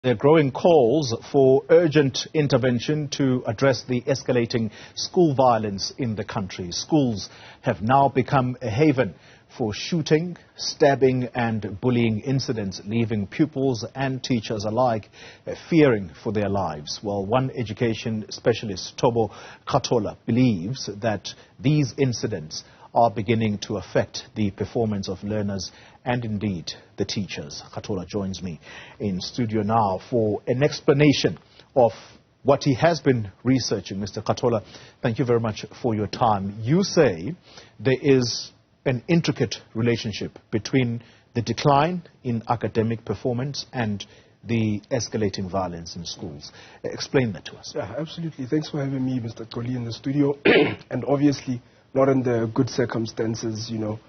There are growing calls for urgent intervention to address the escalating school violence in the country. Schools have now become a haven for shooting, stabbing and bullying incidents, leaving pupils and teachers alike fearing for their lives. Well, one education specialist, Thobo Khathola, believes that these incidents are beginning to affect the performance of learners and indeed the teachers. Khathola joins me in studio now for an explanation of what he has been researching. Mr. Khathola, thank you very much for your time. You say there is an intricate relationship between the decline in academic performance and the escalating violence in schools. Explain that to us. Yeah, absolutely. Thanks for having me, Mr. Koli, in the studio. And obviously, not in the good circumstances, you know.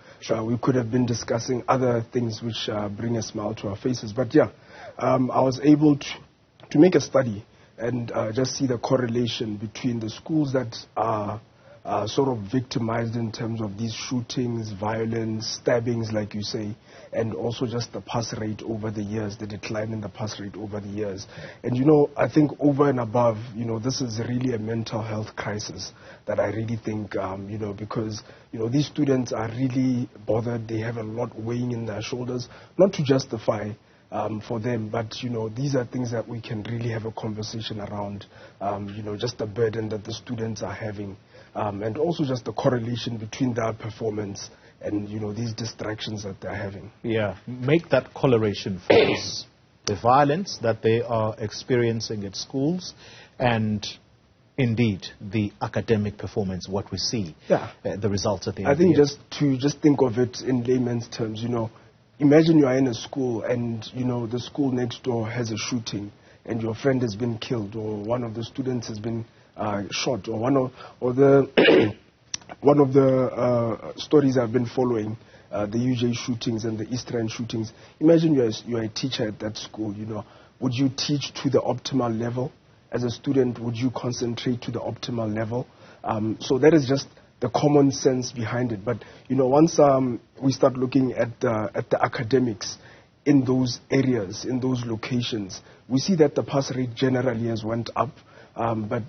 We could have been discussing other things which bring a smile to our faces. But yeah, I was able to make a study and just see the correlation between the schools that are sort of victimized in terms of these shootings, violence, stabbings, like you say, and also just the pass rate over the years, the decline in the pass rate over the years. And, you know, I think over and above, you know, this is really a mental health crisis that I really think, you know, because, you know, these students are really bothered. They have a lot weighing in their shoulders, not to justify for them, but, you know, these are things that we can really have a conversation around, you know, just the burden that the students are having. And also just the correlation between their performance and, you know, these distractions that they're having. Yeah, make that correlation for us. The violence that they are experiencing at schools and indeed the academic performance, what we see, the results at the end. I think just think of it in layman's terms, you know, imagine you are in a school and, you know, the school next door has a shooting and your friend has been killed or one of the students has been shot, or one of the one of the stories I've been following, the UJ shootings and the East Rand shootings. Imagine you're a teacher at that school. You know, would you teach to the optimal level? As a student, would you concentrate to the optimal level? So that is just the common sense behind it. But you know, once we start looking at the academics in those areas, in those locations, we see that the pass rate generally has went up, but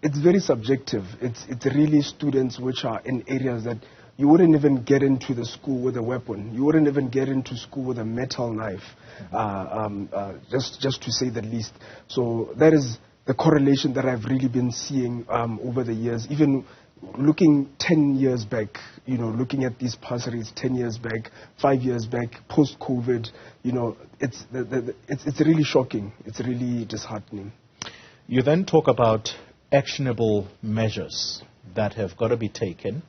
it's very subjective. It's really students which are in areas that you wouldn't even get into the school with a weapon. You wouldn't even get into school with a metal knife, just to say the least. So that is the correlation that I've really been seeing over the years. Even looking 10 years back, you know, looking at these pass rates 10 years back, 5 years back, post-COVID, you know, it's really shocking. It's really disheartening. You then talk about actionable measures that have got to be taken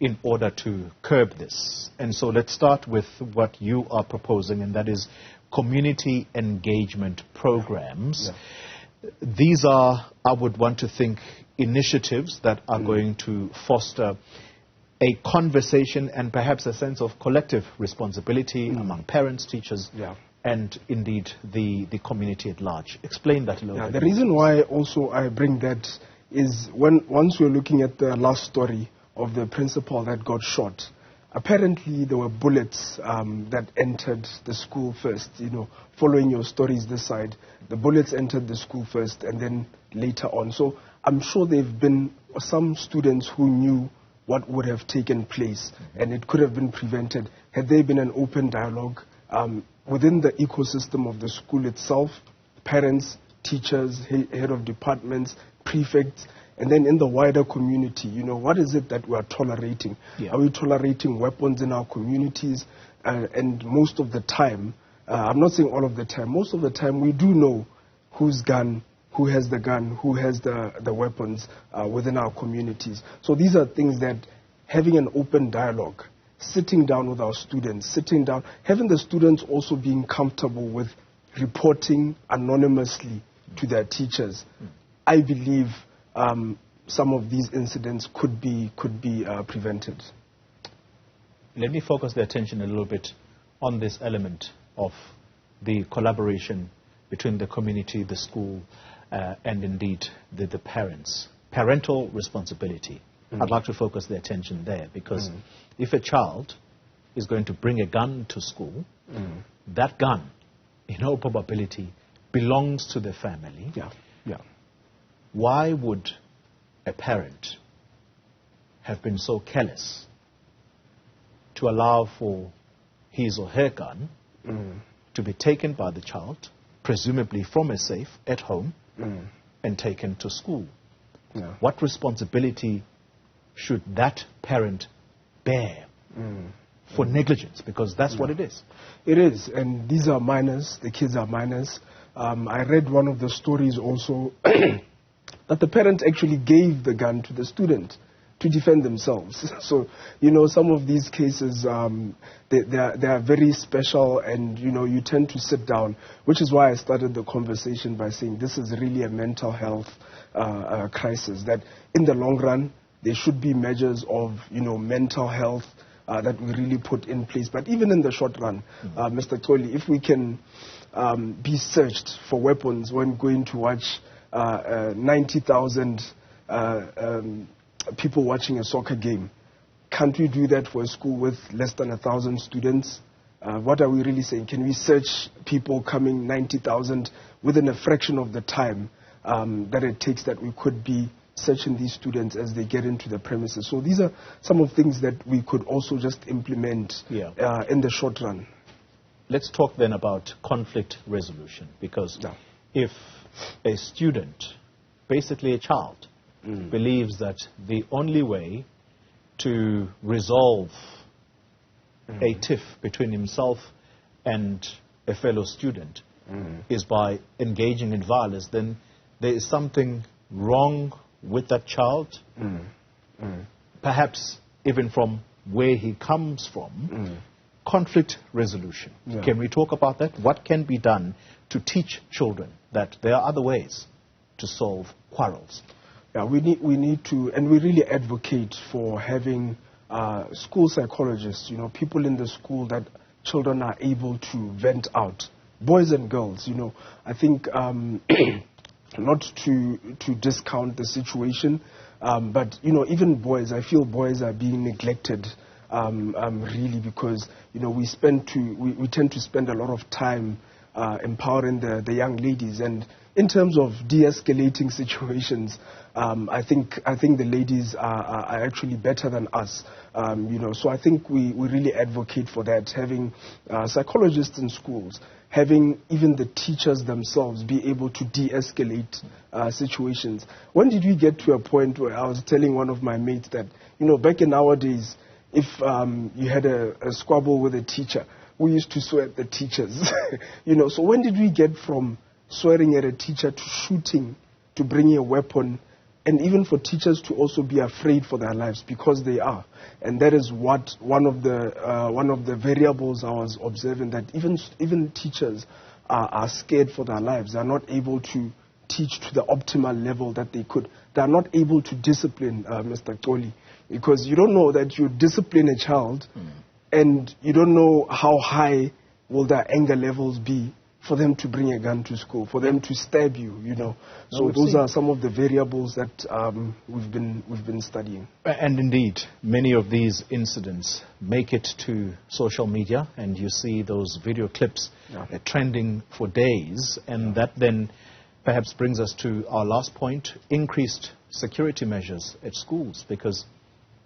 in order to curb this. And so let's start with what you are proposing, and that is community engagement programs. Yeah. These are, I would want to think, initiatives that are going to foster a conversation and perhaps a sense of collective responsibility among parents, teachers, and indeed the community at large. Explain that a little bit. The reason why also I bring that is once we're looking at the last story of the principal that got shot, apparently there were bullets that entered the school first. You know, following your stories this side, the bullets entered the school first and then later on. So I'm sure there have been some students who knew what would have taken place and it could have been prevented had there been an open dialogue within the ecosystem of the school itself, parents, teachers, head of departments, prefects, and then in the wider community. You know, what is it that we are tolerating? Are we tolerating weapons in our communities? And most of the time, I'm not saying all of the time, most of the time we do know whose gun, who has the gun, who has the weapons within our communities. So these are things that having an open dialogue, sitting down with our students, having the students also being comfortable with reporting anonymously to their teachers. I believe some of these incidents could be prevented. Let me focus the attention a little bit on this element of the collaboration between the community, the school, and indeed the parents. Parental responsibility. I'd like to focus the attention there because if a child is going to bring a gun to school, that gun, in all probability, belongs to the family. Yeah, yeah. Why would a parent have been so careless to allow for his or her gun to be taken by the child, presumably from a safe at home, and taken to school? Yeah. What responsibility should that parent bear for negligence? Because that's what it is. It is, and these are minors, the kids are minors. I read one of the stories also that the parent actually gave the gun to the student to defend themselves. So, some of these cases, they are very special, and, you tend to sit down, which is why I started the conversation by saying this is really a mental health crisis, that in the long run, there should be measures of, mental health that we really put in place. But even in the short run, Mr. Toli, if we can be searched for weapons when going to watch 90,000 people watching a soccer game, can't we do that for a school with less than 1,000 students? What are we really saying? Can we search people coming 90,000 within a fraction of the time that it takes that we could be searching these students as they get into the premises? So these are some of the things that we could also just implement in the short run. Let's talk then about conflict resolution, because if a student, basically a child, believes that the only way to resolve a tiff between himself and a fellow student is by engaging in violence, then there is something wrong with that child, perhaps even from where he comes from. Conflict resolution. Can we talk about that? What can be done to teach children that there are other ways to solve quarrels? Yeah, we need to, and we really advocate for having school psychologists, people in the school that children are able to vent out, boys and girls. I think not to discount the situation, but even boys, I feel boys are being neglected really, because we tend to spend a lot of time empowering the young ladies, and in terms of de-escalating situations, I think the ladies are actually better than us. So I think we really advocate for that, having psychologists in schools, having even the teachers themselves be able to de-escalate situations. When did we get to a point where I was telling one of my mates that, back in our days, if you had a squabble with a teacher, we used to swear at the teachers. So when did we get from swearing at a teacher to shooting, to bringing a weapon, and even for teachers to also be afraid for their lives, because they are? And that is what one of the variables I was observing, that even teachers are scared for their lives. They are not able to teach to the optimal level that they could. They are not able to discipline, Mr. Toli, because you don't know that you discipline a child, and you don't know how high will their anger levels be for them to bring a gun to school, for them to stab you, So those are some of the variables that we've been studying. And indeed, many of these incidents make it to social media, and you see those video clips trending for days, and that then perhaps brings us to our last point: increased security measures at schools, because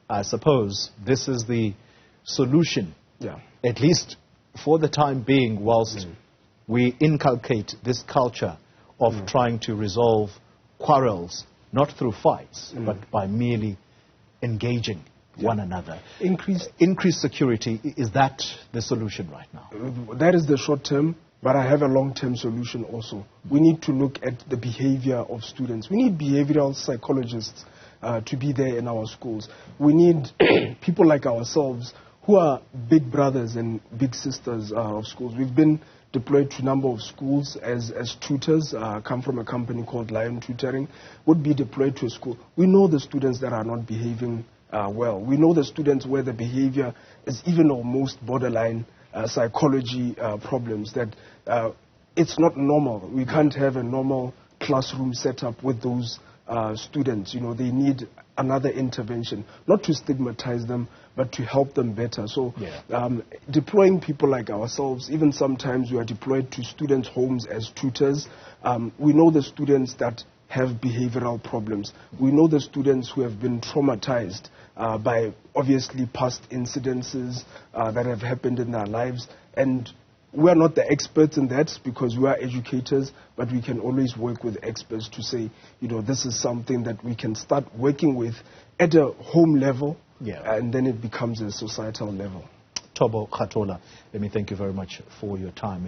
I suppose this is the solution, at least for the time being, whilst we inculcate this culture of trying to resolve quarrels, not through fights, but by merely engaging one another. Increased security, is that the solution right now? That is the short term, but I have a long-term solution also. We need to look at the behavior of students. We need behavioral psychologists to be there in our schools. We need people like ourselves who are big brothers and big sisters of schools. We've been deployed to a number of schools as tutors, come from a company called Lion Tutoring, would be deployed to a school. We know the students that are not behaving well. We know the students where the behavior is even almost borderline psychology problems, that it's not normal. We can't have a normal classroom setup with those students, they need another intervention, not to stigmatize them, but to help them better. So deploying people like ourselves, even sometimes we are deployed to students' homes as tutors. We know the students that have behavioral problems. We know the students who have been traumatized by obviously past incidences that have happened in their lives. And we are not the experts in that because we are educators, but we can always work with experts to say, this is something that we can start working with at a home level, and then it becomes a societal level. Thobo Khathola, let me thank you very much for your time.